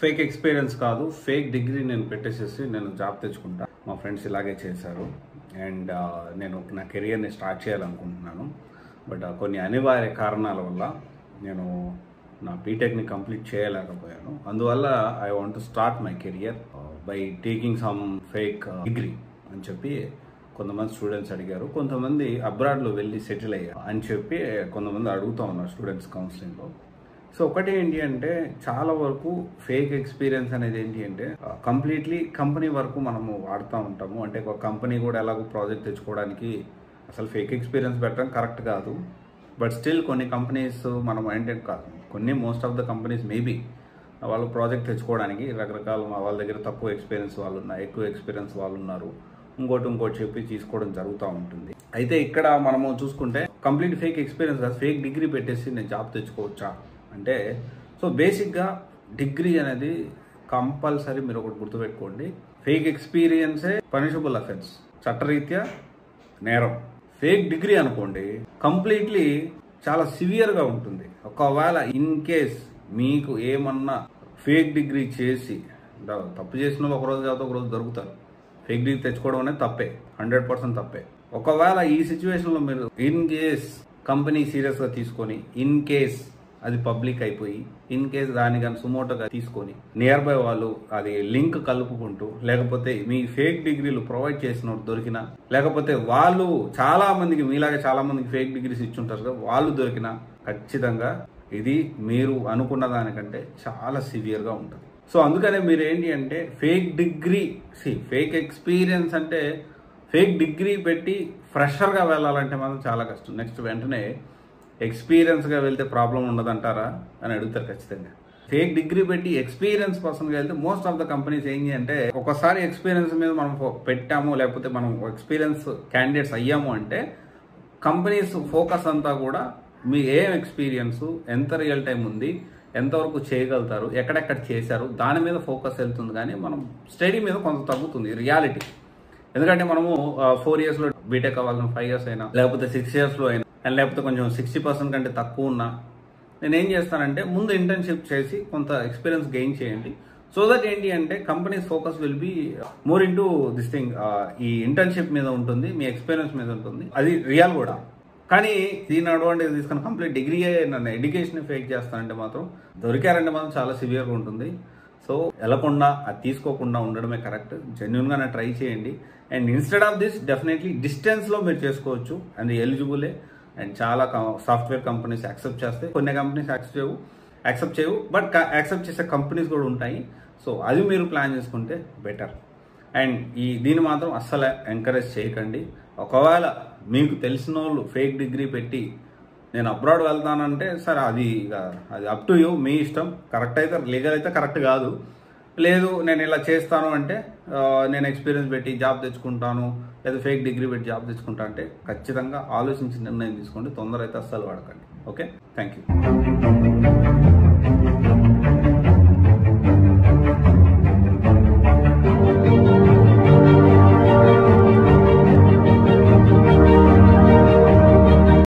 Fake experience కాదు, fake degree నేను పెట్టేసేసి నేను జాబ్ తెచ్చుకుంటా. మా ఫ్రెండ్స్ ఇలాగే చేశారు. అండ్ నేను నా కెరియర్ని స్టార్ట్ చేయాలనుకుంటున్నాను. బట్ కొన్ని అనివార్య కారణాల వల్ల నేను నా బీటెక్ని కంప్లీట్ చేయలేకపోయాను. అందువల్ల I want to start my career by taking some fake degree అని చెప్పి కొంతమంది స్టూడెంట్స్ అడిగారు. కొంతమంది అబ్రాడ్లో వెళ్ళి సెటిల్ అయ్యారు అని చెప్పి కొంతమంది అడుగుతూ ఉన్నారు స్టూడెంట్స్ కౌన్సిలింగ్లో. సో ఒకటి ఏంటి అంటే, చాలా వరకు ఫేక్ ఎక్స్పీరియన్స్ అనేది ఏంటి అంటే కంప్లీట్లీ కంపెనీ వరకు మనము వాడుతూ ఉంటాము. అంటే ఒక కంపెనీ కూడా ఎలాగో ప్రాజెక్ట్ తెచ్చుకోవడానికి అసలు ఫేక్ ఎక్స్పీరియన్స్ పెట్టడం కరెక్ట్ కాదు. బట్ స్టిల్ కొన్ని కంపెనీస్ మనం మెయింటైన్ కాదు, కొన్ని most of the companies maybe వాళ్ళు ప్రాజెక్ట్ తెచ్చుకోవడానికి రకరకాల వాళ్ళ దగ్గర తక్కువ ఎక్స్పీరియన్స్ వాళ్ళు ఉన్నారు, ఎక్కువ ఎక్స్పీరియన్స్ వాళ్ళు ఉన్నారు, ఇంకోటి చెప్పి తీసుకోవడం జరుగుతూ ఉంటుంది. అయితే ఇక్కడ మనము చూసుకుంటే కంప్లీట్ ఫేక్ ఎక్స్పీరియన్స్ కాదు, ఫేక్ డిగ్రీ పెట్టేసి నేను జాబ్ తెచ్చుకోవచ్చా అంటే, సో బేసిక్గా డిగ్రీ అనేది కంపల్సరీ మీరు ఒకటి గుర్తుపెట్టుకోండి, ఫేక్ ఎక్స్పీరియన్సే పనిషబుల్ అఫెన్స్, చట్టరీత్యా నేరం. ఫేక్ డిగ్రీ అనుకోండి కంప్లీట్లీ చాలా సివియర్గా ఉంటుంది. ఒకవేళ ఇన్ కేస్ మీకు ఏమన్నా ఫేక్ డిగ్రీ చేసి తప్పు చేసిన వాళ్ళు ఒకరోజు కాదు ఒకరోజు దొరుకుతారు. ఫేక్ డిగ్రీ తెచ్చుకోవడం అనేది తప్పే, 100% తప్పే. ఒకవేళ ఈ సిచ్యువేషన్లో మీరు ఇన్ కేస్ కంపెనీ సీరియస్గా తీసుకొని, ఇన్ కేస్ అది పబ్లిక్ అయిపోయి, ఇన్ కేస్ దాన్ని కానీ సుమోటోగా తీసుకొని నియర్ బై వాళ్ళు అది లింక్ కలుపుకుంటూ, లేకపోతే మీ ఫేక్ డిగ్రీలు ప్రొవైడ్ చేసిన దొరికినా, లేకపోతే వాళ్ళు చాలా మందికి మీలాగా చాలా మందికి ఫేక్ డిగ్రీస్ ఇచ్చుంటారు కదా, వాళ్ళు దొరికినా ఖచ్చితంగా ఇది మీరు అనుకున్న దానికంటే చాలా సివియర్గా ఉంటుంది. సో అందుకనే మీరు ఏంటి అంటే ఫేక్ డిగ్రీ ఫేక్ ఎక్స్పీరియన్స్ అంటే ఫేక్ డిగ్రీ పెట్టి ఫ్రెషర్గా వెళ్ళాలంటే మాత్రం చాలా కష్టం. నెక్స్ట్ వెంటనే ఎక్స్పీరియన్స్గా వెళ్తే ప్రాబ్లం ఉండదంటారా అని అడుగుతారు ఖచ్చితంగా. ఫేక్ డిగ్రీ పెట్టి ఎక్స్పీరియన్స్ పర్సన్గా వెళ్తే మోస్ట్ ఆఫ్ ద కంపెనీస్ ఏంటి అంటే, ఒకసారి ఎక్స్పీరియన్స్ మీద మనం పెట్టాము, లేకపోతే మనం ఎక్స్పీరియన్స్ క్యాండిడేట్స్ అయ్యాము అంటే కంపెనీస్ ఫోకస్ అంతా కూడా మీ ఏం ఎక్స్పీరియన్స్, ఎంత రియల్ టైం ఉంది, ఎంతవరకు చేయగలుగుతారు, ఎక్కడెక్కడ చేశారు, దాని మీద ఫోకస్ వెళ్తుంది. కానీ మనం స్టడీ మీద కొంత తగ్గుతుంది రియాలిటీ. ఎందుకంటే మనము 4 yearsలో బీటెక్ అవ్వాల్సిన 5 years అయినా, లేకపోతే 6 yearsలో అయినా, అండ్ లేకపోతే కొంచెం 60% కంటే తక్కువ ఉన్నా నేనేం చేస్తానంటే ముందు ఇంటర్న్షిప్ చేసి కొంత ఎక్స్పీరియన్స్ గెయిన్ చేయండి. సో దట్ ఏంటి అంటే companies focus will be more into this thing. ఈ ఇంటర్న్షిప్ మీద ఉంటుంది, మీ ఎక్స్పీరియన్స్ మీద ఉంటుంది, అది రియల్ కూడా. కానీ దీని అడ్వాంటేజ్ తీసుకుని కంప్లీట్ డిగ్రీ నన్ను ఎడ్యుకేషన్ ఫేక్ చేస్తానంటే మాత్రం, దొరికారంటే మాత్రం చాలా సివియర్గా ఉంటుంది. సో వెళ్ళకుండా అది తీసుకోకుండా ఉండడమే కరెక్ట్. జెన్యున్గానే ట్రై చేయండి. And instead of this definitely డిస్టెన్స్లో మీరు చేసుకోవచ్చు, అండ్ ఎలిజిబులే. అండ్ చాలా సాఫ్ట్వేర్ కంపెనీస్ యాక్సెప్ట్ చేస్తే, కొన్ని కంపెనీస్ యాక్సెప్ట్ చేయవు, బట్ యాక్సెప్ట్ చేసే కంపెనీస్ కూడా ఉంటాయి. సో అది మీరు ప్లాన్ చేసుకుంటే బెటర్. అండ్ దీన్ని మాత్రం అస్సలు ఎంకరేజ్ చేయకండి. ఒకవేళ మీకు తెలిసిన వాళ్ళు ఫేక్ డిగ్రీ పెట్టి నేను అబ్రాడ్ వెళ్తానంటే సరే, అది అప్ టు యూ, మీ ఇష్టం. కరెక్ట్ అయితే లీగల్ అయితే కరెక్ట్ కాదు. లేదు నేను ఇలా చేస్తాను అంటే, నేను ఎక్స్పీరియన్స్ పెట్టి జాబ్ తెచ్చుకుంటాను, లేదా ఫేక్ డిగ్రీ పెట్టి జాబ్ తెచ్చుకుంటా అంటే ఖచ్చితంగా ఆలోచించి నిర్ణయం తీసుకోండి. తొందర అయితే అస్సలు వాడకండి. Okay, thank you.